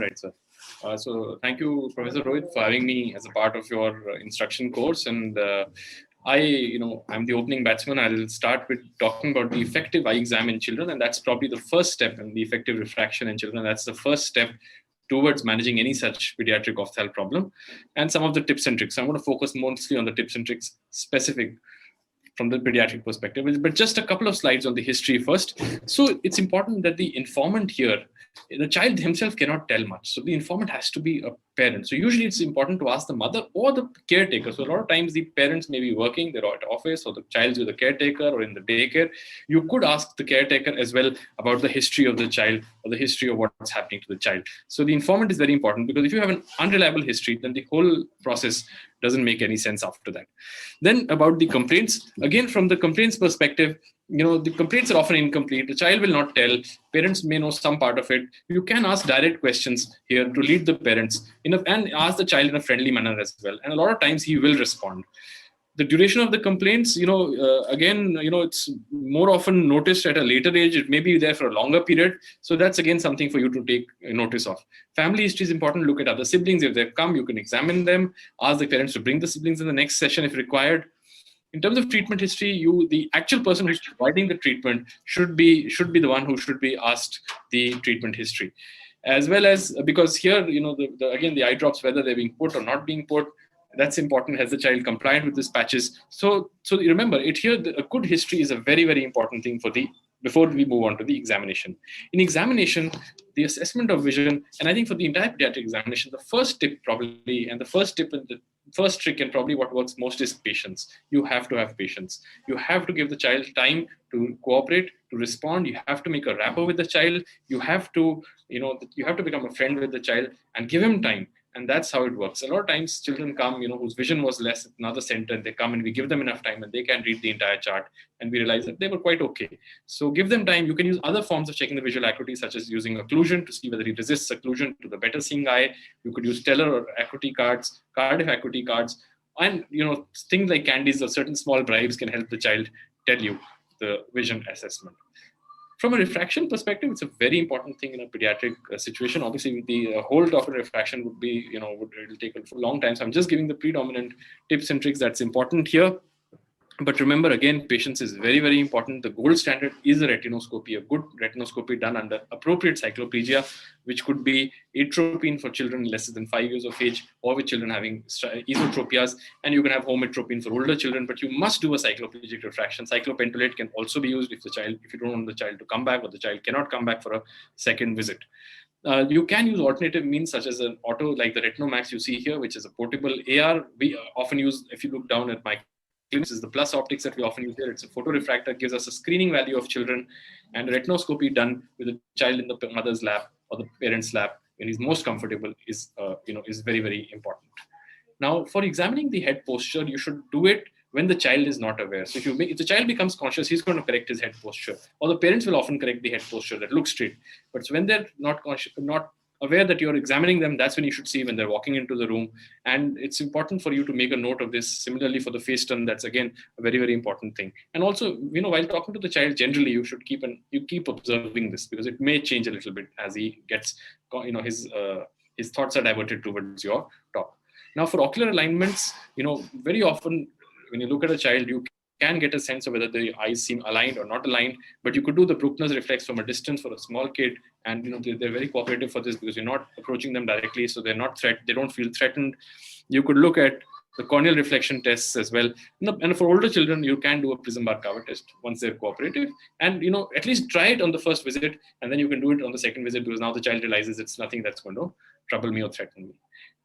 Right, sir. So thank you, Professor Rohit, for having me as a part of your instruction course. And I'm the opening batsman. I'll start with talking about the effective eye exam in children, and that's probably the first step in the effective refraction in children. That's the first step towards managing any such pediatric ophthalmic problem, and some of the tips and tricks. I'm going to focus mostly on the tips and tricks specific from the pediatric perspective, but just a couple of slides on the history first. So it's important that the informant here, the child himself cannot tell much. So the informant has to be a parent. So usually it's important to ask the mother or the caretaker. So a lot of times the parents may be working, they're at office, or the child's with the caretaker or in the daycare. You could ask the caretaker as well about the history of the child or the history of what's happening to the child. So the informant is very important, because if you have an unreliable history, then the whole process doesn't make any sense after that. Then about the complaints, again, from the complaints perspective, the complaints are often incomplete. The child will not tell. Parents may know some part of it. You can ask direct questions here to lead the parents and ask the child in a friendly manner as well. And a lot of times he will respond. The duration of the complaints, it's more often noticed at a later age. It may be there for a longer period. So that's again something for you to take notice of. Family history is important. Look at other siblings. If they come, you can examine them. Ask the parents to bring the siblings in the next session if required. In terms of treatment history, the actual person who's providing the treatment should be the one who should be asked the treatment history, as well as, because here, the eye drops, whether they're being put or not being put, that's important. Has the child compliant with these patches? So remember, a good history is a very, very important thing before we move on to the examination. In examination, the assessment of vision, and I think for the entire pediatric examination, the first tip probably, and the first tip and the first trick, and probably what works most, is patience. You have to have patience. You have to give the child time to cooperate, to respond. You have to make a rapport with the child. You have to become a friend with the child and give him time. And that's how it works. A lot of times children come, whose vision was less at another center, and they come and we give them enough time and they can read the entire chart, and we realize that they were quite okay. So give them time. You can use other forms of checking the visual acuity, such as using occlusion to see whether he resists occlusion to the better seeing eye. You could use Teller or acuity cards, Cardiff acuity cards, and things like candies or certain small bribes can help the child tell you the vision assessment. From a refraction perspective, it's a very important thing in a pediatric situation. Obviously, the whole talk of refraction would be, it'll take a long time. So I'm just giving the predominant tips and tricks that's important here. But remember, again, patience is very, very important. The gold standard is a retinoscopy, a good retinoscopy done under appropriate cycloplegia, which could be atropine for children less than 5 years of age, or with children having esotropias, and you can have hometropine for older children, but you must do a cycloplegic refraction. Cyclopentolate can also be used if you don't want the child to come back, or the child cannot come back for a second visit. You can use alternative means, such as an auto, like the Retinomax you see here, which is a portable AR. We often use, if you look down at my this is the plus optics that we often use here. It's a photorefractor, gives us a screening value of children, and a retinoscopy done with the child in the mother's lap or the parent's lap when he's most comfortable is very, very important. Now, for examining the head posture, you should do it when the child is not aware. So if the child becomes conscious, he's going to correct his head posture, or the parents will often correct the head posture that looks straight. But when they're not conscious, not aware that you're examining them, that's when you should see when they're walking into the room. And it's important for you to make a note of this. Similarly, for the face turn, that's again a very, very important thing. And also, while talking to the child, generally you should keep observing this, because it may change a little bit as he gets, his thoughts are diverted towards your talk. Now, for ocular alignments, very often when you look at a child, you can get a sense of whether the eyes seem aligned or not aligned, but you could do the Bruckner's reflex from a distance for a small kid, and they're very cooperative for this, because you're not approaching them directly, so they don't feel threatened. You could look at the corneal reflection tests as well, and for older children, you can do a prism bar cover test once they're cooperative, and at least try it on the first visit, and then you can do it on the second visit, because now the child realizes it's nothing that's going to trouble me or threaten me.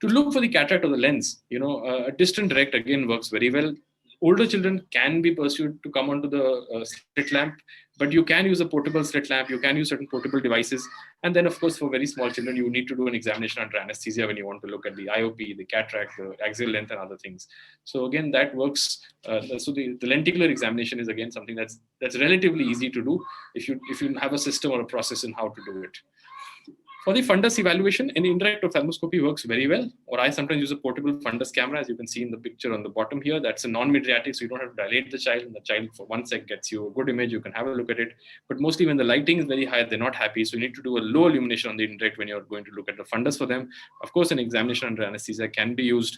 To look for the cataract of the lens, a distant direct again works very well. Older children can be pursued to come onto the slit lamp, but you can use a portable slit lamp. You can use certain portable devices. And then, of course, for very small children, you need to do an examination under anesthesia when you want to look at the IOP, the cataract, the axial length, and other things. So again, that works. So the lenticular examination is again something that's relatively easy to do if you have a system or a process in how to do it. For the fundus evaluation, an indirect ophthalmoscopy works very well, or I sometimes use a portable fundus camera, as you can see in the picture on the bottom here. That's a non-mydriatic, so you don't have to dilate the child, and the child for 1 sec gets you a good image. You can have a look at it. But mostly when the lighting is very high, they're not happy, so you need to do a low illumination on the indirect when you're going to look at the fundus for them. Of course, an examination under anesthesia can be used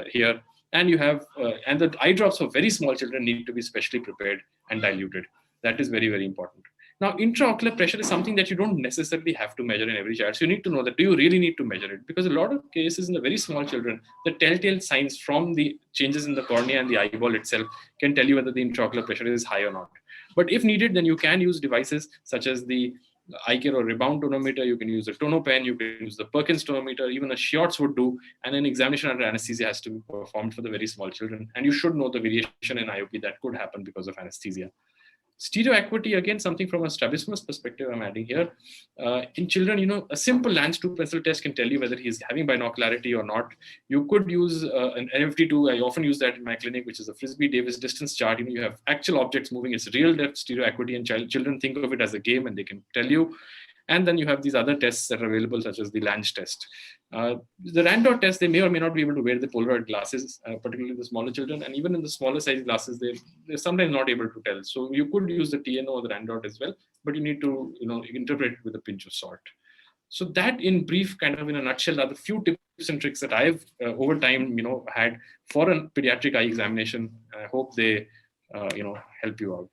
here. And you have, and the eye drops for very small children need to be specially prepared and diluted. That is very, very important. Now, intraocular pressure is something that you don't necessarily have to measure in every child. So you need to know that, do you really need to measure it? Because a lot of cases in the very small children, the telltale signs from the changes in the cornea and the eyeball itself can tell you whether the intraocular pressure is high or not. But if needed, then you can use devices such as the iCare or rebound tonometer. You can use a tonopen, you can use the Perkins tonometer, even a Schiotz would do. And an examination under anesthesia has to be performed for the very small children. And you should know the variation in IOP that could happen because of anesthesia. Stereo acuity, again, something from a strabismus perspective I'm adding here. In children, a simple Lange 2 pencil test can tell you whether he's having binocularity or not. You could use an NFD2. I often use that in my clinic, which is a Frisbee-Davis distance chart. You have actual objects moving. It's real depth stereo acuity, and children think of it as a game, and they can tell you. And then you have these other tests that are available, such as the Lange test. The Randor test, they may or may not be able to wear the Polaroid glasses, particularly the smaller children. And even in the smaller size glasses, they're sometimes not able to tell. So you could use the TNO or the Randor as well, but you need to interpret it with a pinch of salt. So that, in brief, kind of in a nutshell, are the few tips and tricks that I've over time had for a pediatric eye examination. I hope they help you out.